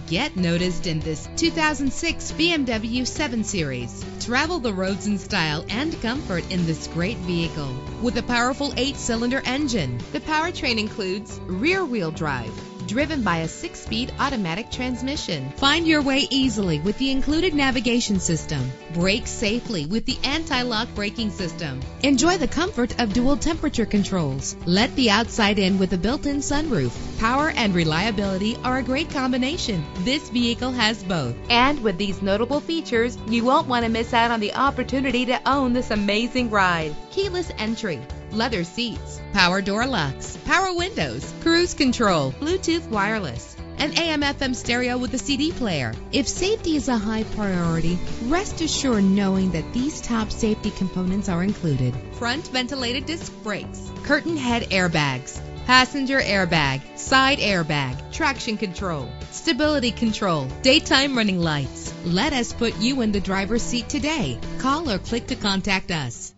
Get noticed in this 2006 BMW 7 Series. Travel the roads in style and comfort in this great vehicle. With a powerful 8-cylinder engine, the powertrain includes rear-wheel drive, driven by a 6-speed automatic transmission. Find your way easily with the included navigation system. Brake safely with the anti-lock braking system. Enjoy the comfort of dual temperature controls. Let the outside in with a built-in sunroof. Power and reliability are a great combination. This vehicle has both. And with these notable features, you won't want to miss out on the opportunity to own this amazing ride. Keyless entry, leather seats, power door locks, power windows, cruise control, Bluetooth wireless, an AM/FM stereo with a CD player. If safety is a high priority, rest assured knowing that these top safety components are included: front ventilated disc brakes, curtain head airbags, passenger airbag, side airbag, traction control, stability control, daytime running lights. Let us put you in the driver's seat today. Call or click to contact us.